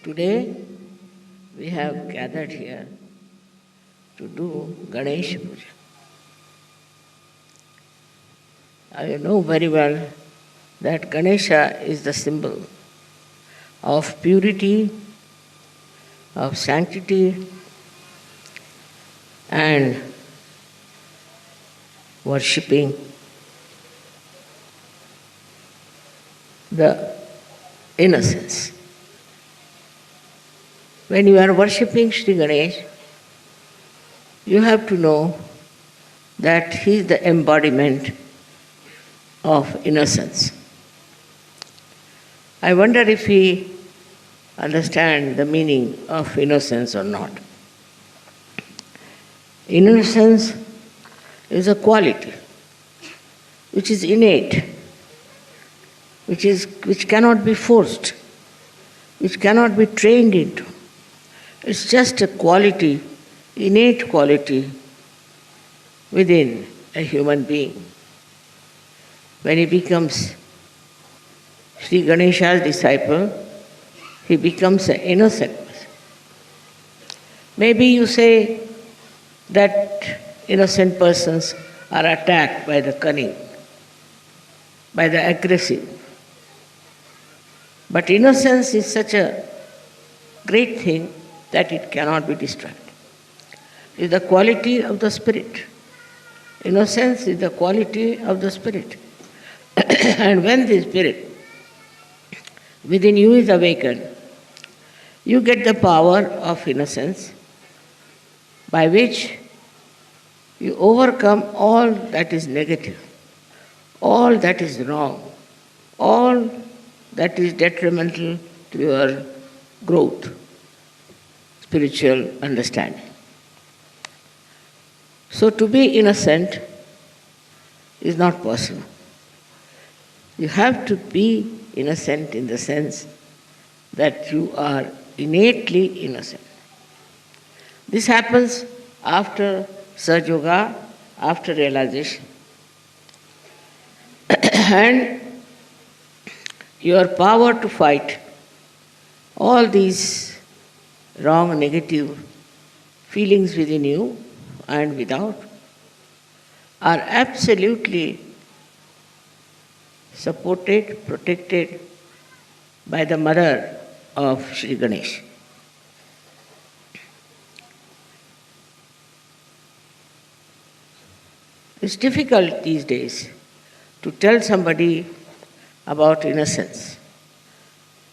Today we have gathered here to do Ganesha Puja. You know very well that Ganesha is the symbol of purity, of sanctity, and worshipping the innocence. When you are worshipping Shri Ganesha, you have to know that he is the embodiment of innocence. I wonder if we understand the meaning of innocence or not. Innocence is a quality which is innate, which cannot be forced, which cannot be trained into. It's just a quality, innate quality within a human being. When he becomes Shri Ganesha's disciple, he becomes an innocent person. Maybe you say that innocent persons are attacked by the cunning, by the aggressive. But innocence is such a great thing that it cannot be destroyed. It is the quality of the spirit. Innocence is the quality of the spirit. And when the spirit within you is awakened, you get the power of innocence by which you overcome all that is negative, all that is wrong, all that is detrimental to your growth, spiritual understanding. So to be innocent is not possible. You have to be innocent in the sense that you are innately innocent. This happens after Sahaja Yoga, after realization. And your power to fight all these wrong, negative feelings within you and without are absolutely supported, protected by the mother of Shri Ganesha. It's difficult these days to tell somebody about innocence.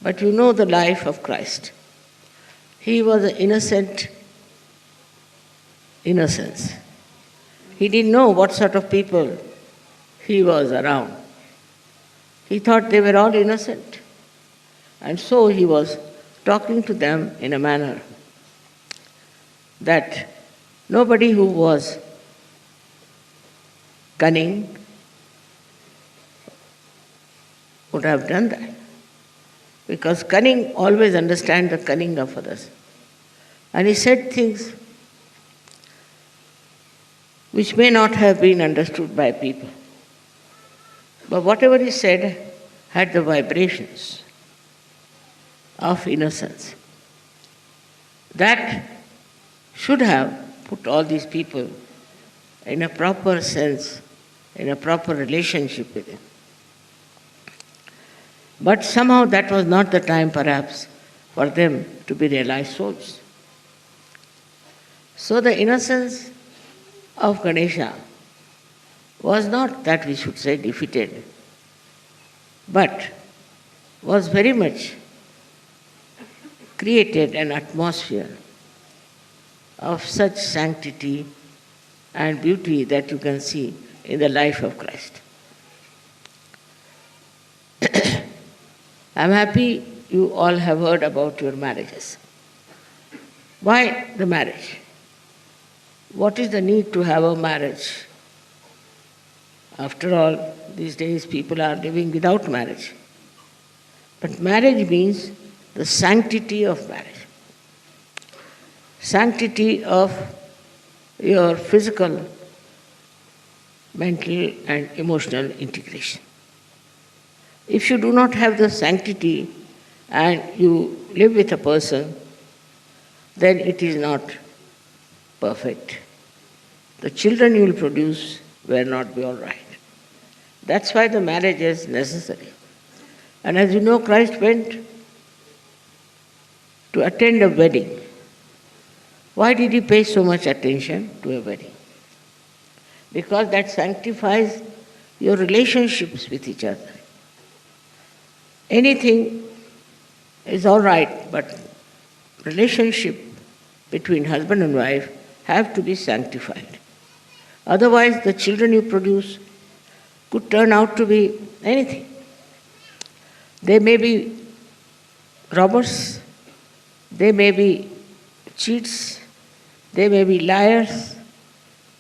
But you know the life of Christ. He was an innocence. He didn't know what sort of people he was around. He thought they were all innocent. And so he was talking to them in a manner that nobody who was cunning would have done that. Because cunning always understands the cunning of others. And he said things which may not have been understood by people. But whatever he said had the vibrations of innocence. That should have put all these people in a proper sense, in a proper relationship with him. But somehow that was not the time, perhaps, for them to be realized souls. So the innocence of Ganesha was not that we should say defeated, but was very much created an atmosphere of such sanctity and beauty that you can see in the life of Christ. I'm happy you all have heard about your marriages. Why the marriage? What is the need to have a marriage? After all, these days people are living without marriage. But marriage means the sanctity of marriage. Sanctity of your physical, mental and emotional integration. If you do not have the sanctity and you live with a person, then it is not perfect. The children you will produce will not be all right. That's why the marriage is necessary. And as you know, Christ went to attend a wedding. Why did he pay so much attention to a wedding? Because that sanctifies your relationships with each other. Anything is all right, but relationship between husband and wife have to be sanctified. Otherwise, the children you produce could turn out to be anything. They may be robbers, they may be cheats, they may be liars,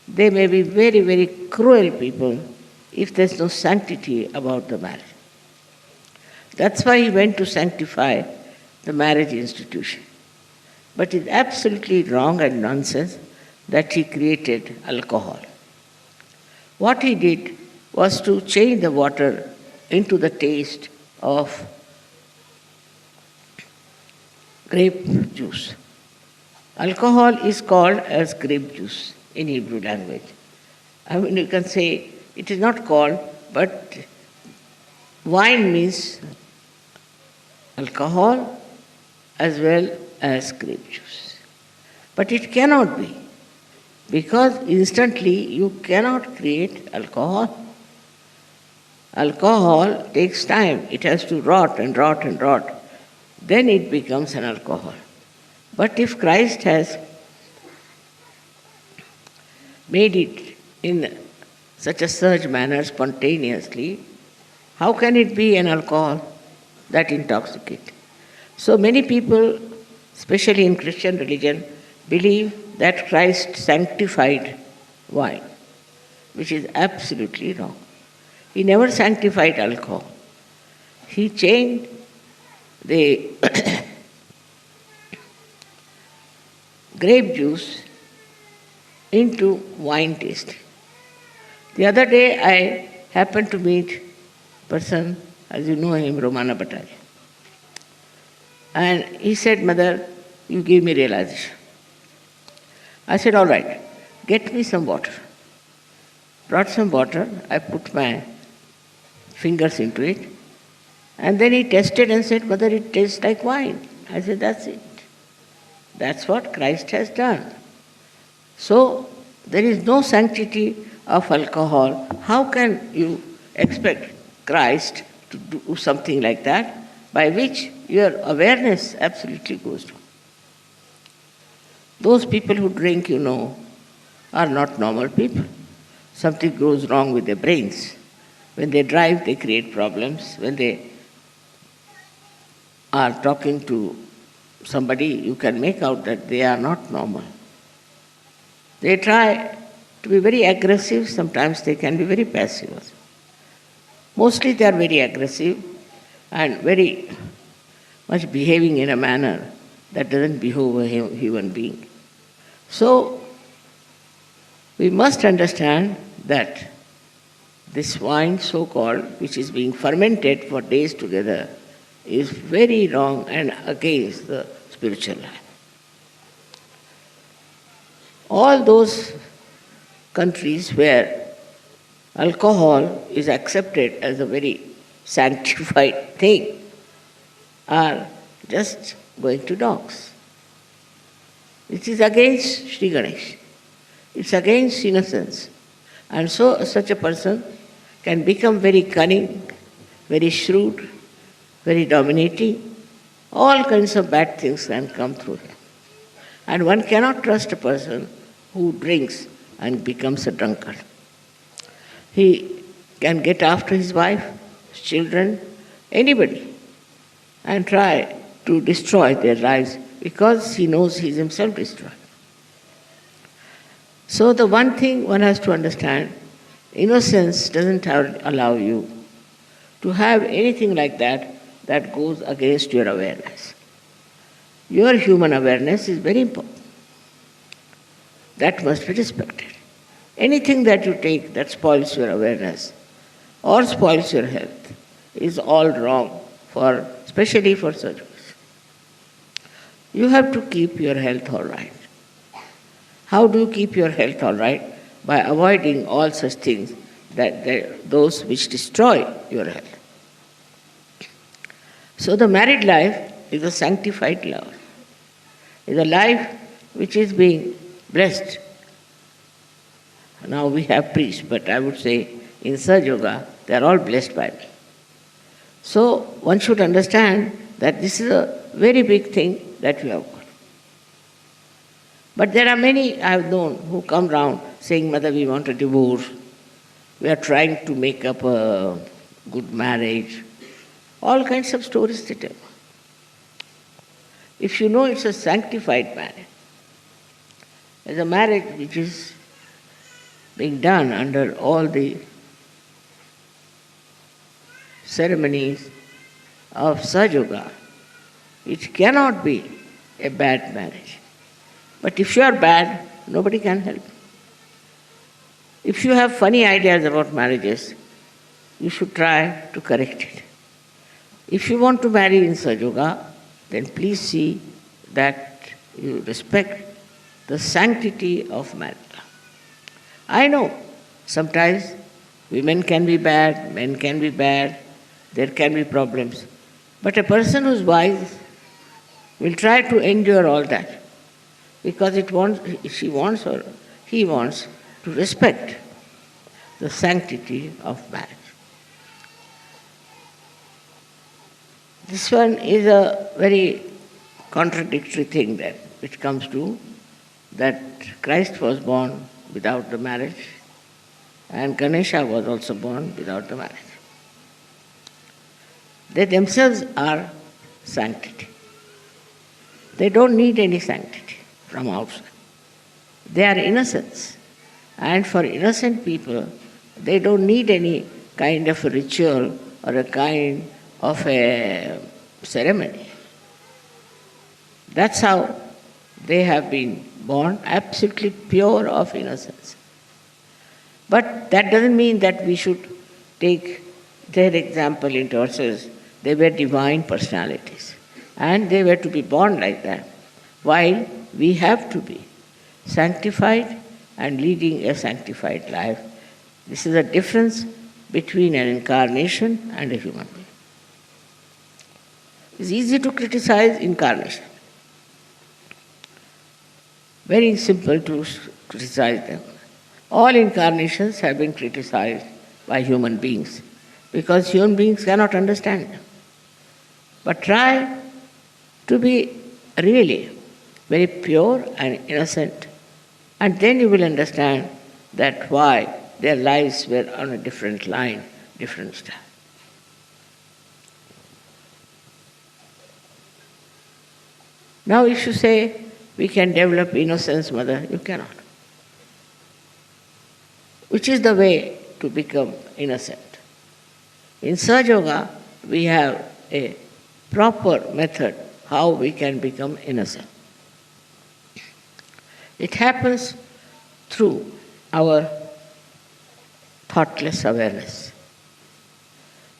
they may be very, very cruel people if there's no sanctity about the marriage. That's why he went to sanctify the marriage institution. But it's absolutely wrong and nonsense that he created alcohol. What he did was to change the water into the taste of grape juice. Alcohol is called as grape juice in Hebrew language. I mean, you can say it is not called, but wine means alcohol as well as grape juice. But it cannot be, because instantly you cannot create alcohol. Alcohol takes time. It has to rot and rot and rot. Then it becomes an alcohol. But if Christ has made it in such a surge manner spontaneously, how can it be an alcohol that intoxicates? So many people, especially in Christian religion, believe that Christ sanctified wine, which is absolutely wrong. He never sanctified alcohol. He changed the grape juice into wine taste. The other day I happened to meet a person, as you know him, Romana Mataji. And he said, "Mother, you give me realization." I said, "All right, get me some water." Brought some water, I put my fingers into it, and then he tested and said, "Mother, it tastes like wine." I said, "That's it. That's what Christ has done." So, there is no sanctity of alcohol. How can you expect Christ to do something like that, by which your awareness absolutely goes down? Those people who drink, are not normal people. Something goes wrong with their brains. When they drive, they create problems. When they are talking to somebody, you can make out that they are not normal. They try to be very aggressive. Sometimes they can be very passive also. Mostly they are very aggressive and very much behaving in a manner that doesn't behove a human being. So, we must understand that this wine, so-called, which is being fermented for days together, is very wrong and against the spiritual life. All those countries where alcohol is accepted as a very sanctified thing are just going to dogs. It is against Shri Ganesha. It's against Innocenza. And so such a person can become very cunning, very shrewd, very dominating. All kinds of bad things can come through him. And one cannot trust a person who drinks and becomes a drunkard. He can get after his wife, his children, anybody, and try to destroy their lives because he knows he is himself destroyed. So the one thing one has to understand, innocence doesn't allow you to have anything like that that goes against your awareness. Your human awareness is very important. That must be respected. Anything that you take that spoils your awareness or spoils your health is all wrong for especially for surgeries. You have to keep your health all right. How do you keep your health all right? By avoiding all such things, those which destroy your health. So the married life is a sanctified life. It's a life which is being blessed. Now we have priests, but I would say in Sahaja Yoga, they are all blessed by me. So one should understand that this is a very big thing that we have got. But there are many I have known who come round saying, Mother, we want a divorce. We are trying to make up a good marriage. All kinds of stories they tell. If you know it's a sanctified marriage, it's a marriage which is being done under all the ceremonies of Sahaja Yoga, it cannot be a bad marriage. But if you are bad, nobody can help. If you have funny ideas about marriages, you should try to correct it. If you want to marry in Sahaja Yoga, then please see that you respect the sanctity of marriage. I know sometimes women can be bad, men can be bad, there can be problems. But a person who's wise will try to endure all that because she wants or he wants to respect the sanctity of marriage. This one is a very contradictory thing that which comes to that Christ was born without the marriage and Ganesha was also born without the marriage. They themselves are sanctity. They don't need any sanctity from outside. They are innocents. And for innocent people, they don't need any kind of a ritual or a kind of a ceremony. That's how they have been born, absolutely pure of innocence. But that doesn't mean that we should take their example into ourselves. They were divine personalities. And they were to be born like that, while we have to be sanctified and leading a sanctified life. This is a difference between an incarnation and a human being. It's easy to criticize incarnation. Very simple to criticize them. All incarnations have been criticized by human beings because human beings cannot understand them. But try to be really very pure and innocent, and then you will understand that why their lives were on a different line, different style. Now if you say, we can develop innocence, Mother, you cannot. Which is the way to become innocent? In Sahaja Yoga, we have a proper method how we can become innocent. It happens through our thoughtless awareness.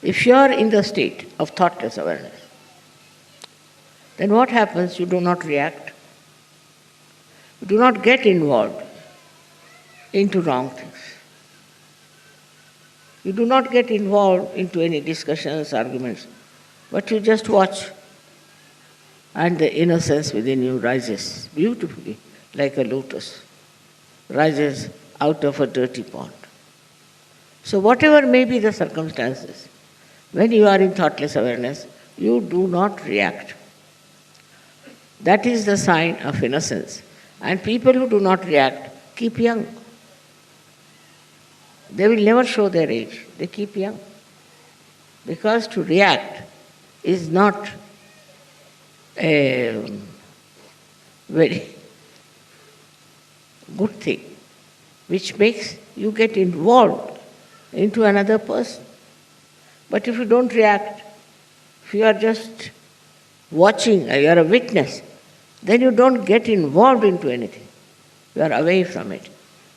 If you are in the state of thoughtless awareness, then what happens? You do not react. You do not get involved into wrong things. You do not get involved into any discussions, arguments, but you just watch. And the innocence within you rises beautifully, like a lotus, rises out of a dirty pond. So whatever may be the circumstances, when you are in thoughtless awareness, you do not react. That is the sign of innocence. And people who do not react keep young. They will never show their age. They keep young. Because to react is not a very good thing, which makes you get involved into another person. But if you don't react, if you are just watching, you are a witness, then you don't get involved into anything. You are away from it.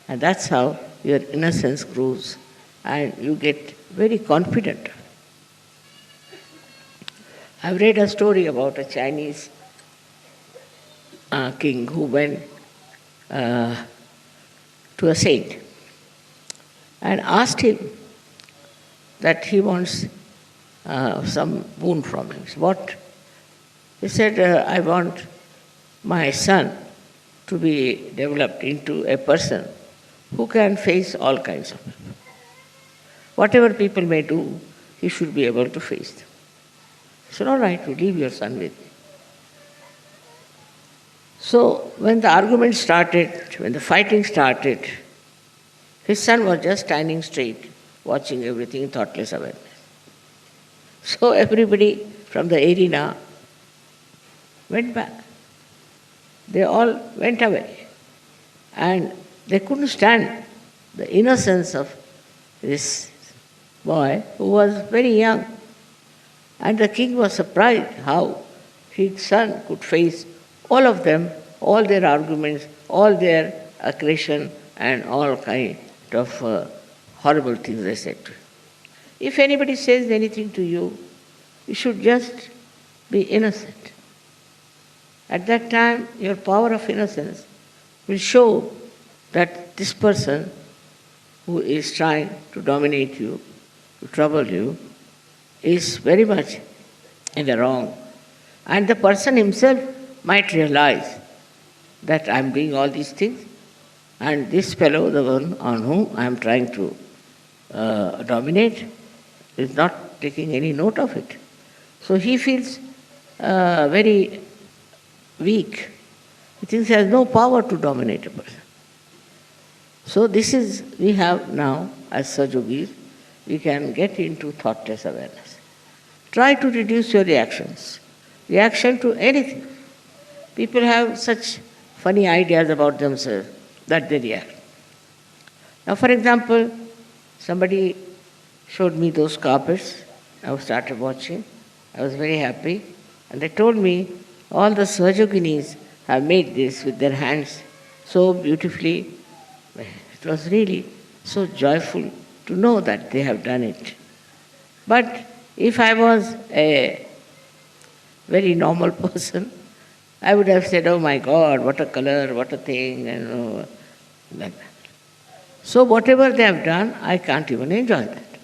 And that's how your innocence grows and you get very confident. I've read a story about a Chinese king who went to a saint and asked him that he wants some boon from him. What? He said, I want my son to be developed into a person who can face all kinds of people. Whatever people may do, he should be able to face them. He said, all right, you leave your son with me. So when the argument started, when the fighting started, his son was just standing straight, watching everything in thoughtless awareness. So everybody from the arena went back. They all went away. And they couldn't stand the innocence of this boy who was very young. And the king was surprised how his son could face all of them, all their arguments, all their aggression, and all kind of horrible things they said to him. If anybody says anything to you, you should just be innocent. At that time, your power of innocence will show that this person who is trying to dominate you, to trouble you, is very much in the wrong. And the person himself might realize that I am doing all these things, and this fellow, the one on whom I am trying to dominate, is not taking any note of it. So he feels very weak. He thinks he has no power to dominate a person. So this is, we have now, as Sajogis, we can get into thoughtless awareness. Try to reduce your reactions. Reaction to anything. People have such funny ideas about themselves that they react. Now, for example, somebody showed me those carpets. I started watching. I was very happy. And they told me all the Sahaja have made this with their hands so beautifully. It was really so joyful to know that they have done it. But if I was a very normal person, I would have said, oh my God, what a color, what a thing, and like that. So whatever they have done, I can't even enjoy that.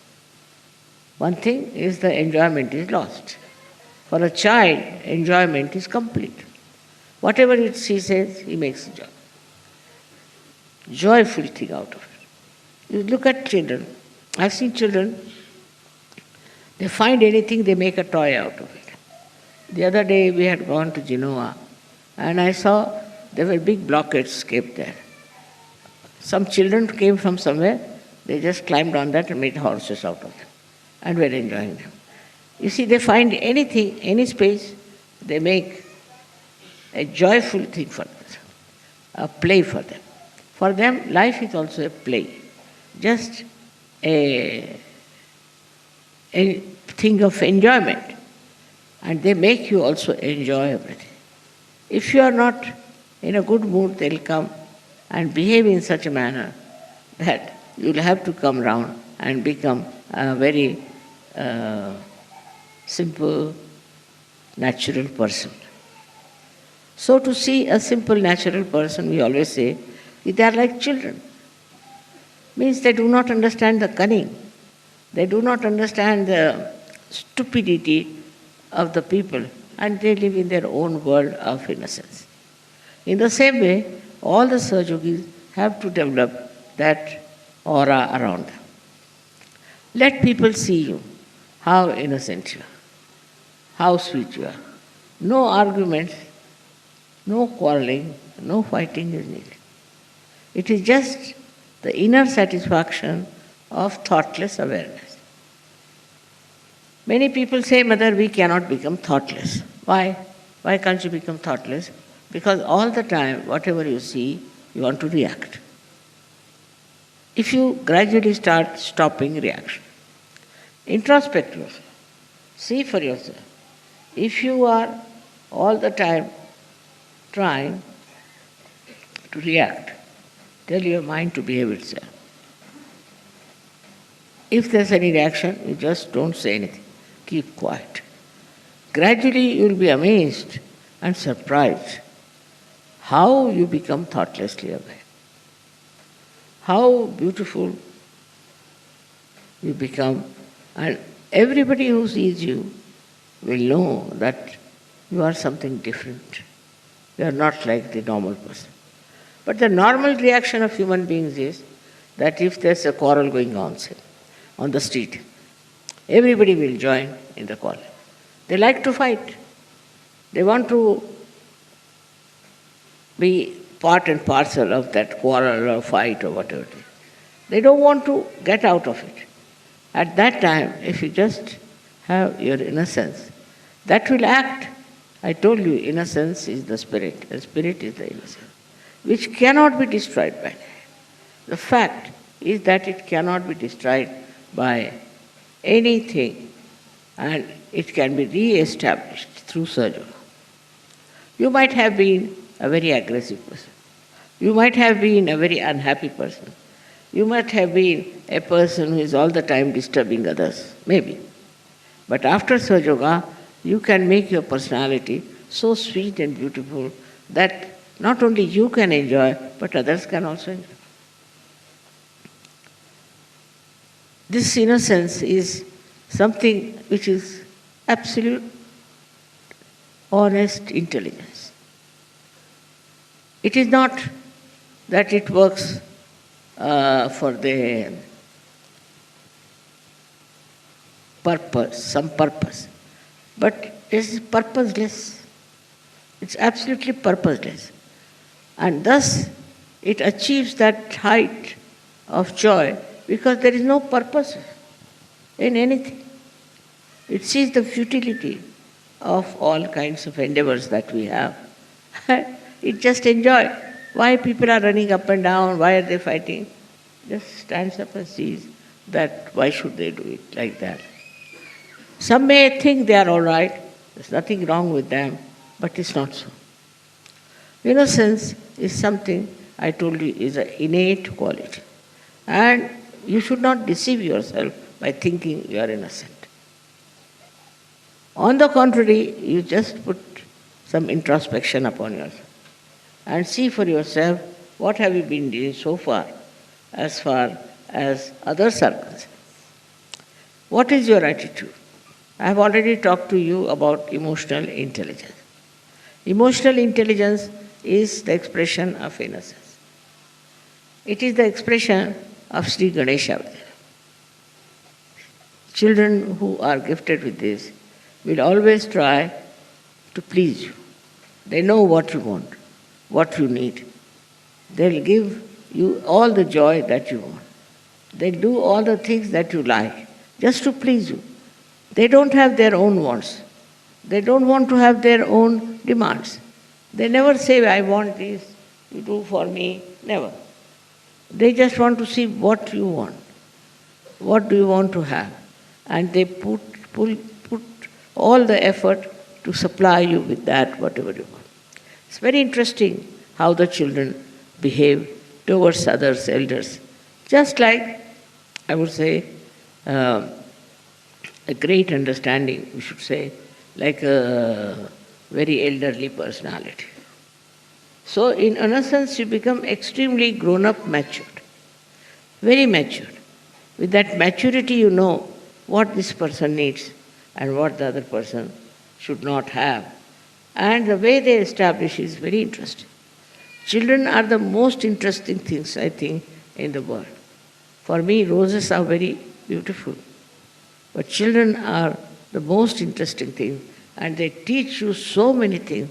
One thing is the enjoyment is lost. For a child, enjoyment is complete. Whatever he says, he makes joy. Joyful thing out of it. You look at children. I've seen children, they find anything, they make a toy out of it. The other day we had gone to Genoa, and I saw there were big blockades kept there. Some children came from somewhere, they just climbed on that and made horses out of them, and were enjoying them. You see, they find anything, any space, they make a joyful thing for them, a play for them. For them, life is also a play, just a thing of enjoyment. And they make you also enjoy everything. If you are not in a good mood, they'll come and behave in such a manner that you'll have to come round and become a very simple, natural person. So to see a simple, natural person, we always say, they are like children. Means they do not understand the cunning. They do not understand the stupidity of the people, and they live in their own world of innocence. In the same way, all the Sahajogis have to develop that aura around them. Let people see you, how innocent you are, how sweet you are. No arguments, no quarreling, no fighting is needed. It is just the inner satisfaction of thoughtless awareness. Many people say, Mother, we cannot become thoughtless. Why? Why can't you become thoughtless? Because all the time, whatever you see, you want to react. If you gradually start stopping reaction, introspect yourself, see for yourself. If you are all the time trying to react, tell your mind to behave itself. If there's any reaction, you just don't say anything. Keep quiet. Gradually you will be amazed and surprised how you become thoughtlessly aware. How beautiful you become, and everybody who sees you will know that you are something different. You are not like the normal person. But the normal reaction of human beings is that if there's a quarrel going on, say, on the street, everybody will join in the quarrel. They like to fight. They want to be part and parcel of that quarrel or fight or whatever it is. They don't want to get out of it. At that time, if you just have your innocence, that will act. I told you, innocence is the spirit, and spirit is the innocence, which cannot be destroyed by that. The fact is that it cannot be destroyed by anything, and it can be re-established through Sahaja. You might have been a very aggressive person. You might have been a very unhappy person. You might have been a person who is all the time disturbing others, maybe. But after Sahaja Yoga, you can make your personality so sweet and beautiful that not only you can enjoy, but others can also enjoy. This innocence is something which is absolute, honest intelligence. It is not that it works for the purpose, some purpose, but it is purposeless. It's absolutely purposeless. And thus it achieves that height of joy because there is no purpose in anything. It sees the futility of all kinds of endeavors that we have. It just enjoys. Why people are running up and down, why are they fighting? Just stands up and sees that why should they do it like that. Some may think they are all right, there's nothing wrong with them, but it's not so. Innocence is something, I told you, is an innate quality. And you should not deceive yourself by thinking you are innocent. On the contrary, you just put some introspection upon yourself and see for yourself what have you been doing so far as other circles. What is your attitude? I have already talked to you about emotional intelligence. Emotional intelligence is the expression of innocence. It is the expression of Shri Ganesha. Children who are gifted with this will always try to please you. They know what you want, what you need. They'll give you all the joy that you want. They'll do all the things that you like, just to please you. They don't have their own wants. They don't want to have their own demands. They never say, I want this, you do for me, never. They just want to see what you want. What do you want to have? And they put all the effort to supply you with that, whatever you want. It's very interesting how the children behave towards others, elders. Just like, I would say, a great understanding, we should say, like a very elderly personality. So in innocence you become extremely grown-up, matured, very matured. With that maturity you know what this person needs and what the other person should not have. And the way they establish is very interesting. Children are the most interesting things, I think, in the world. For me, roses are very beautiful. But children are the most interesting thing, and they teach you so many things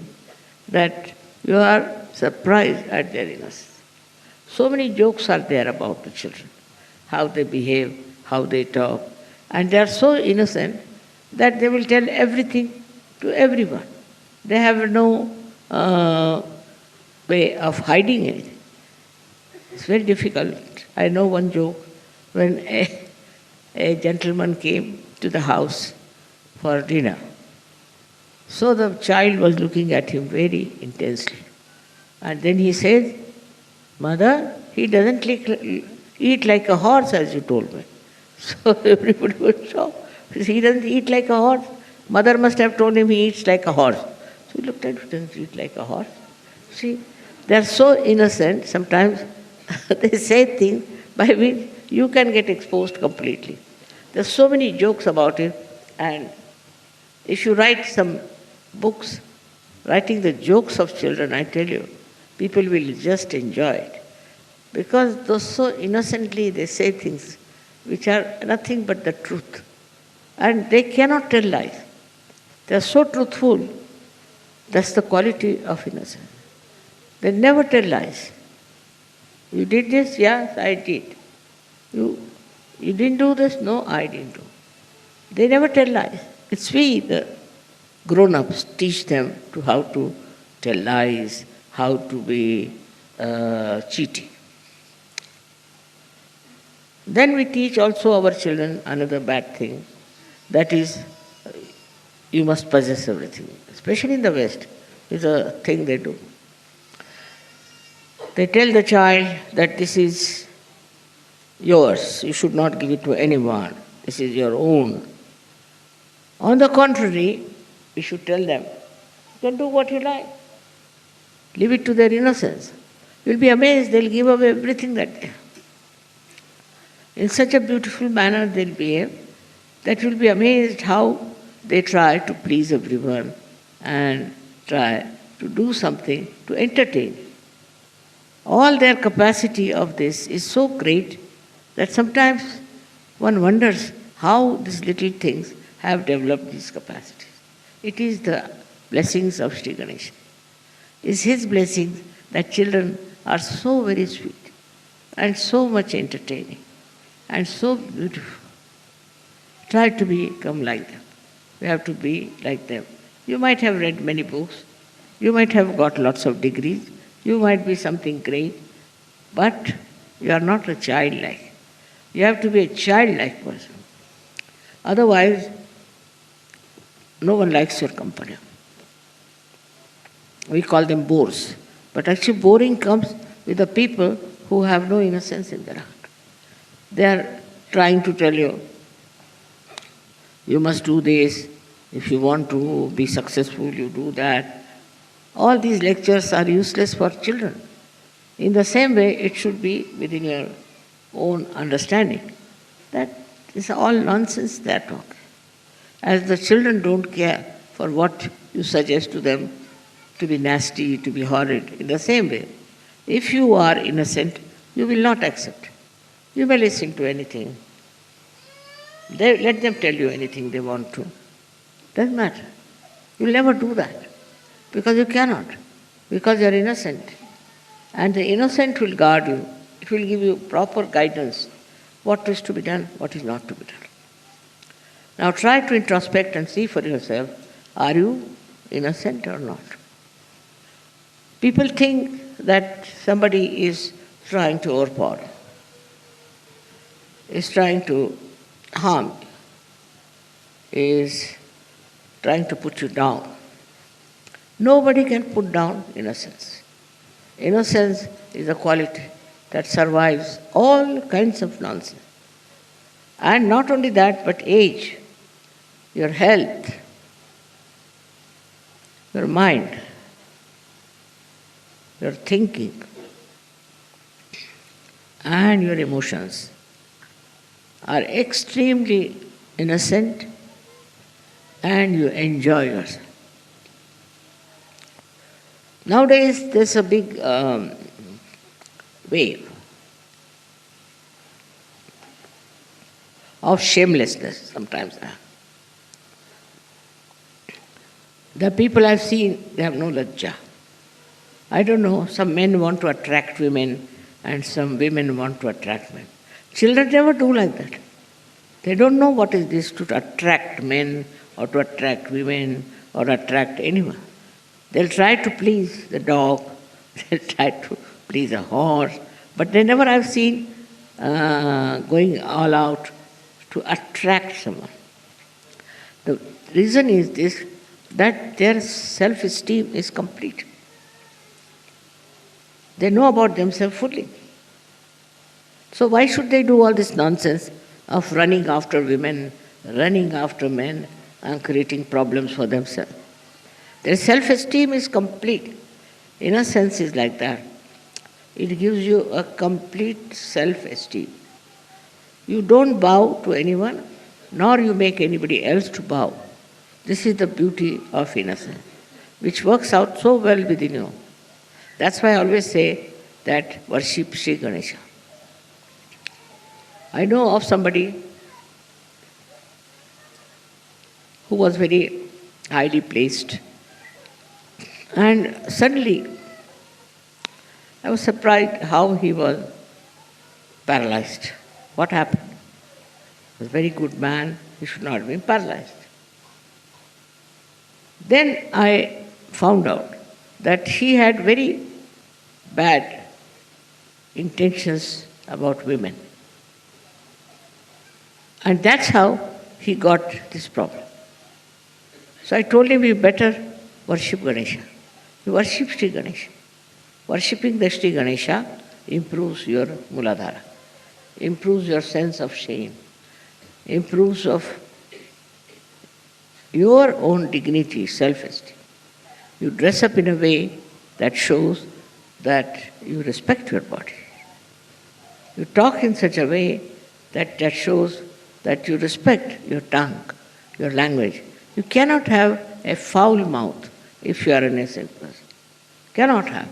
that you are surprised at their innocence. So many jokes are there about the children, how they behave, how they talk, and they are so innocent that they will tell everything to everyone. They have no way of hiding anything. It's very difficult. I know one joke when a gentleman came to the house for dinner. So the child was looking at him very intensely. And then he said, Mother, he doesn't eat like a horse as you told me. So everybody was shocked. He doesn't eat like a horse. Mother must have told him he eats like a horse. So he looked at him, doesn't eat like a horse. See, they are so innocent, sometimes they say things by which you can get exposed completely. There are so many jokes about it, and if you write some books, writing the jokes of children, I tell you, people will just enjoy it. Because those so innocently they say things which are nothing but the truth. And they cannot tell lies. They are so truthful. That's the quality of innocence. They never tell lies. You did this? Yes, I did. You didn't do this? No, I didn't do. They never tell lies. It's we, the grown-ups, teach them to how to tell lies, how to be cheating. Then we teach also our children another bad thing, that is, you must possess everything. Especially in the West, is a thing they do. They tell the child that this is yours, you should not give it to anyone, this is your own. On the contrary, we should tell them, you can do what you like. Leave it to their innocence. You'll be amazed, they'll give away everything that they have. In such a beautiful manner they'll behave that you'll be amazed how they try to please everyone and try to do something to entertain. All their capacity of this is so great that sometimes one wonders how these little things have developed these capacities. It is the blessings of Shri Ganesha. It's his blessings that children are so very sweet and so much entertaining and so beautiful. Try to become like them. We have to be like them. You might have read many books, you might have got lots of degrees, you might be something great, but you are not a childlike. You have to be a childlike person. Otherwise, no one likes your company. We call them bores. But actually boring comes with the people who have no innocence in their heart. They are trying to tell you, you must do this, if you want to be successful, you do that. All these lectures are useless for children. In the same way, it should be within your own understanding. That is all nonsense they are talking. As the children don't care for what you suggest to them to be nasty, to be horrid, in the same way, if you are innocent, you will not accept. You may listen to anything. Let them tell you anything they want to. Doesn't matter. You'll never do that. Because you cannot. Because you are innocent. And the innocent will guard you. It will give you proper guidance. What is to be done, what is not to be done. Now try to introspect and see for yourself, are you innocent or not? People think that somebody is trying to overpower, is trying to harm, is trying to put you down. Nobody can put down innocence. Innocence is a quality that survives all kinds of nonsense. And not only that, but age, your health, your mind, your thinking, and your emotions are extremely innocent, and you enjoy yourself. Nowadays, there's a big wave of shamelessness sometimes. The people I've seen, they have no lajja. I don't know, some men want to attract women and some women want to attract men. Children never do like that. They don't know what is this to attract men or to attract women or attract anyone. They'll try to please the dog, they'll try to please a horse, but they never have seen going all out to attract someone. The reason is this, that their self-esteem is complete. They know about themselves fully. So why should they do all this nonsense of running after women, running after men, and creating problems for themselves. Their self-esteem is complete. Innocence is like that. It gives you a complete self-esteem. You don't bow to anyone, nor you make anybody else to bow. This is the beauty of innocence, which works out so well within you. That's why I always say that worship Shri Ganesha. I know of somebody who was very highly placed, and suddenly I was surprised how he was paralyzed. What happened? He was a very good man, he should not have been paralyzed. Then I found out that he had very bad intentions about women. And that's how he got this problem. So I told him, you better worship Ganesha. You worship Shri Ganesha. Worshipping the Shri Ganesha improves your Muladhara, improves your sense of shame, improves of your own dignity, self-esteem. You dress up in a way that shows that you respect your body. You talk in such a way that shows that you respect your tongue, your language. You cannot have a foul mouth if you are an innocent person. Cannot have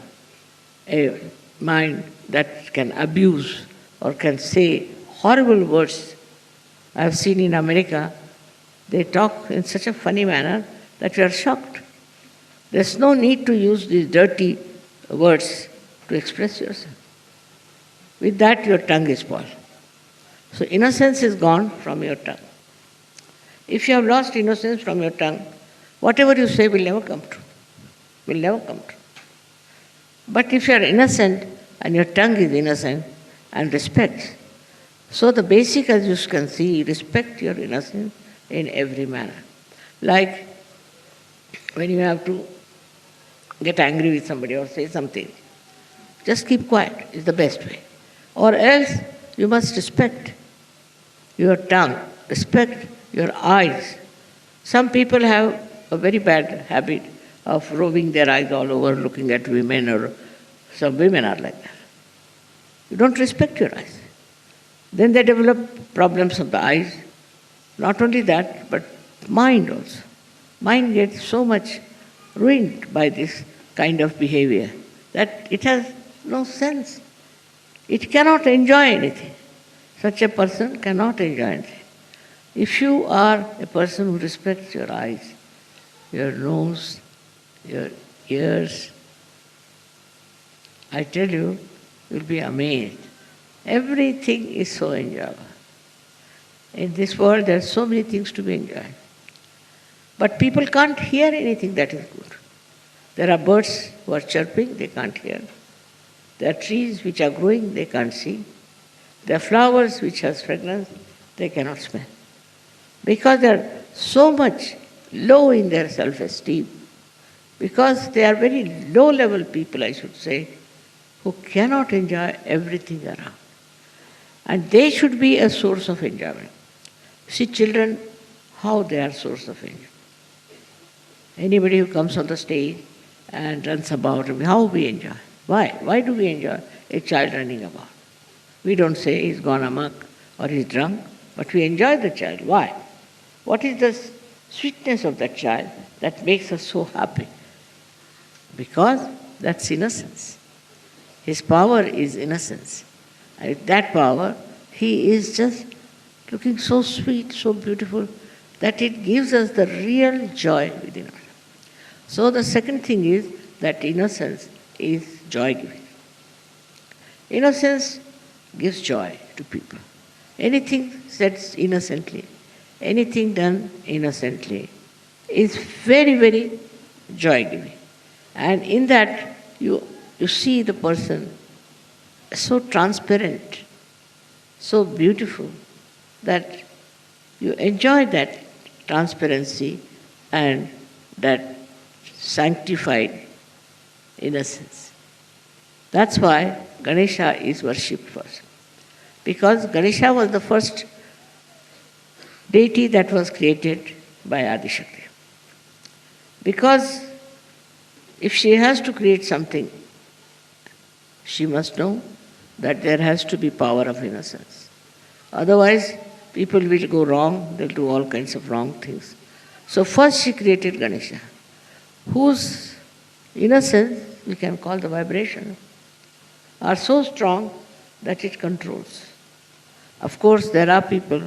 a mind that can abuse or can say horrible words. I have seen in America, they talk in such a funny manner that you are shocked. There's no need to use these dirty words to express yourself. With that, your tongue is spoiled. So innocence is gone from your tongue. If you have lost innocence from your tongue, whatever you say will never come true. Will never come true. But if you are innocent and your tongue is innocent and respects, so the basic, as you can see, respect your innocence in every manner. Like when you have to get angry with somebody or say something, just keep quiet is the best way. Or else you must respect your tongue, respect your eyes. Some people have a very bad habit of roving their eyes all over, looking at women, or some women are like that. You don't respect your eyes. Then they develop problems of the eyes. Not only that, but mind also. Mind gets so much ruined by this kind of behavior that it has no sense. It cannot enjoy anything. Such a person cannot enjoy anything. If you are a person who respects your eyes, your nose, your ears, I tell you, you'll be amazed. Everything is so enjoyable. In this world, there are so many things to be enjoyed. But people can't hear anything that is good. There are birds who are chirping, they can't hear. There are trees which are growing, they can't see. There are flowers which have fragrance, they cannot smell. Because they are so much low in their self-esteem. Because they are very low-level people, I should say, who cannot enjoy everything around. And they should be a source of enjoyment. See children, how they are source of enjoyment. Anybody who comes on the stage and runs about, how we enjoy. Why? Why do we enjoy a child running about? We don't say he's gone amok or he's drunk, but we enjoy the child. Why? What is the sweetness of that child that makes us so happy? Because that's innocence. His power is innocence. And with that power, he is just looking so sweet, so beautiful, that it gives us the real joy within us. So the second thing is that innocence is joy-giving. Innocence gives joy to people. Anything said innocently, anything done innocently is very, very joy-giving. And in that, you see the person so transparent, so beautiful, that you enjoy that transparency and that sanctified innocence. That's why Ganesha is worshipped first. Because Ganesha was the first deity that was created by Adishakti. Because if she has to create something, she must know that there has to be power of innocence. Otherwise, people will go wrong, they'll do all kinds of wrong things. So first she created Ganesha, whose innocence, we can call the vibration, are so strong that it controls. Of course, there are people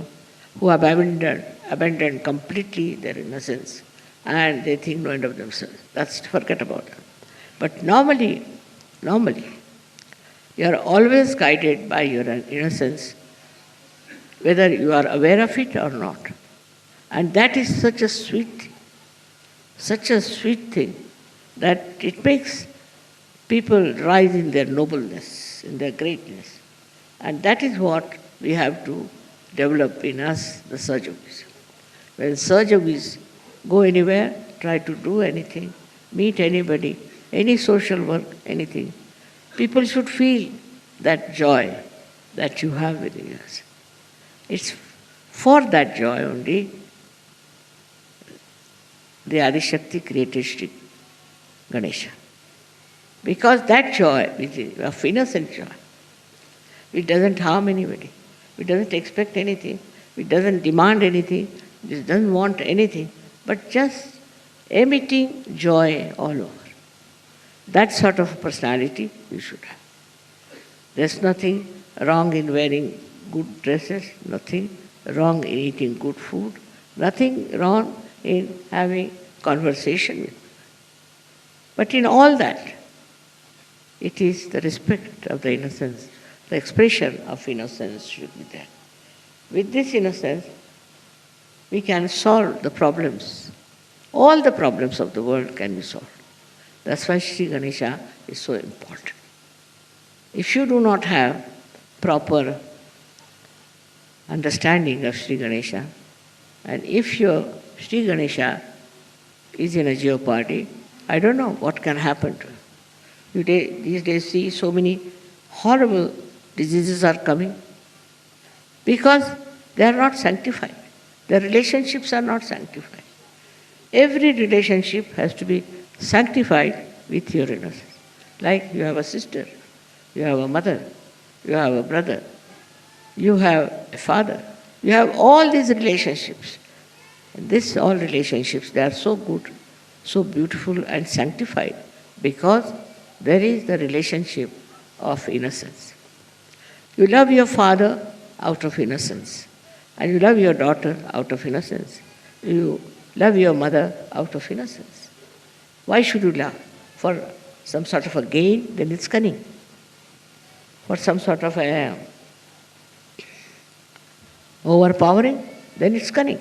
who have abandoned completely their innocence and they think no end of themselves. That's forget about it. But normally, you are always guided by your innocence, whether you are aware of it or not. And that is such a sweet thing that it makes people rise in their nobleness, in their greatness. And that is what we have to develop in us, the Sahajogis. When Sahajogis go anywhere, try to do anything, meet anybody, any social work, anything, people should feel that joy that you have within us. It's for that joy only the Adishakti created Shri Ganesha. Because that joy, which is of innocent joy, it doesn't harm anybody, it doesn't expect anything, it doesn't demand anything, it doesn't want anything, but just emitting joy all over. That sort of personality you should have. There's nothing wrong in wearing good dresses, nothing wrong in eating good food, nothing wrong in having conversation with. But in all that, it is the respect of the innocence, the expression of innocence should be there. With this innocence, we can solve the problems. All the problems of the world can be solved. That's why Shri Ganesha is so important. If you do not have proper understanding of Shri Ganesha, and if your Shri Ganesha is in a jeopardy, I don't know what can happen to you. These days see so many horrible diseases are coming because they are not sanctified. The relationships are not sanctified. Every relationship has to be sanctified with your innocence. Like you have a sister, you have a mother, you have a brother, you have a father, you have all these relationships. And all relationships, they are so good, so beautiful and sanctified because there is the relationship of innocence. You love your father out of innocence, and you love your daughter out of innocence. You love your mother out of innocence. Why should you love? For some sort of a gain, then it's cunning. For some sort of a overpowering, then it's cunning.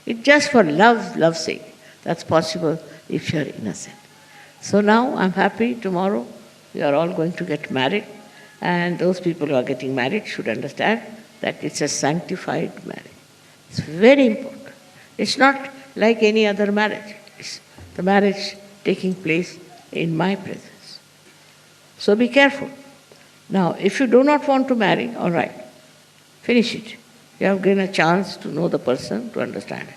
It's just for love's sake. That's possible if you're innocent. So now I'm happy tomorrow we are all going to get married, and those people who are getting married should understand that it's a sanctified marriage. It's very important. It's not like any other marriage. It's the marriage taking place in my presence. So be careful. Now, if you do not want to marry, all right, finish it. You have given a chance to know the person, to understand it.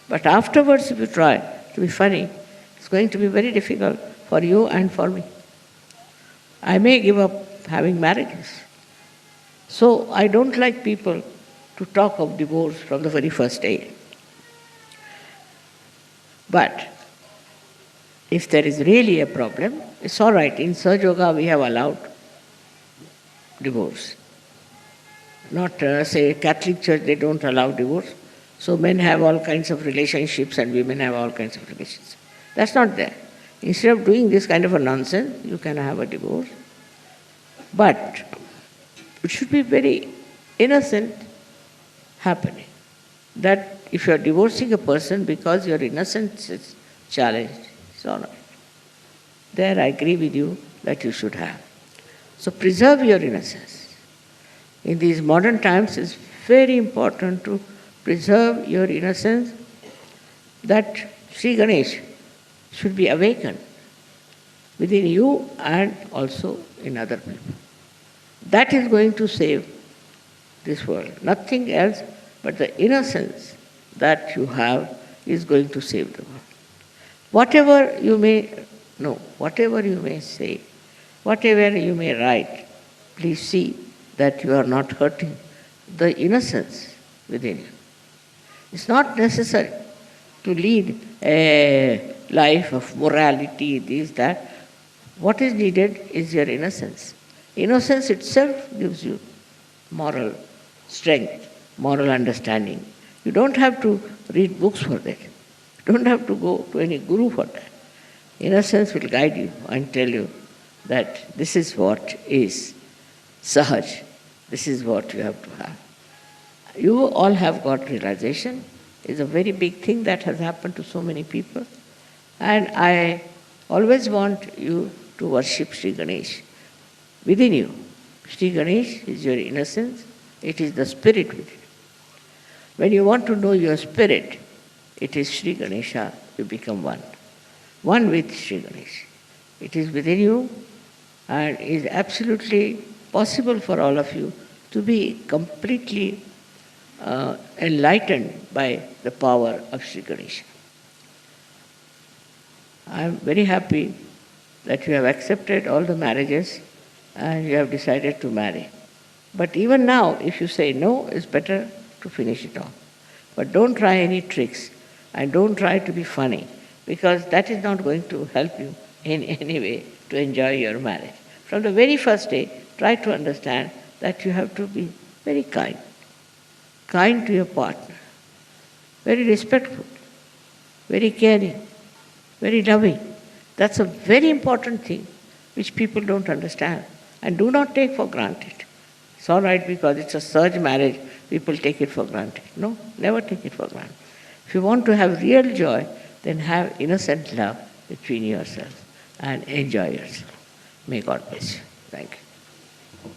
But afterwards, if you try to be funny, it's going to be very difficult for you and for me. I may give up having marriages. So I don't like people to talk of divorce from the very first day. But if there is really a problem, it's all right. In Sahaja Yoga, we have allowed divorce. Not, say, Catholic Church, they don't allow divorce. So men have all kinds of relationships and women have all kinds of relationships. That's not there. Instead of doing this kind of a nonsense, you can have a divorce. But it should be very innocent happening. That if you are divorcing a person because your innocence is challenged, it's all right. There I agree with you that you should have. So preserve your innocence. In these modern times, it's very important to preserve your innocence, that Shri Ganesha should be awakened within you and also in other people. That is going to save this world. Nothing else but the innocence that you have is going to save the world. Whatever you may know, whatever you may say, whatever you may write, please see that you are not hurting the innocence within you. It's not necessary to lead a life of morality, this, that. What is needed is your innocence. Innocence itself gives you moral strength, moral understanding. You don't have to read books for that. You don't have to go to any guru for that. Innocence will guide you and tell you that this is what is Sahaj. This is what you have to have. You all have got realization. It's a very big thing that has happened to so many people. And I always want you to worship Shri Ganesha within you. Shri Ganesha is your innocence. It is the spirit within you. When you want to know your spirit, it is Shri Ganesha, you become one. One with Shri Ganesha. It is within you and is absolutely possible for all of you to be completely enlightened by the power of Shri Ganesha. I am very happy that you have accepted all the marriages and you have decided to marry. But even now, if you say no, it's better to finish it off. But don't try any tricks and don't try to be funny, because that is not going to help you in any way to enjoy your marriage. From the very first day, try to understand that you have to be very kind to your partner, very respectful, very caring, very loving. That's a very important thing which people don't understand and do not take for granted. It's all right because it's a surge marriage, people take it for granted. No, never take it for granted. If you want to have real joy, then have innocent love between yourselves and enjoy yourself. May God bless you. Thank you.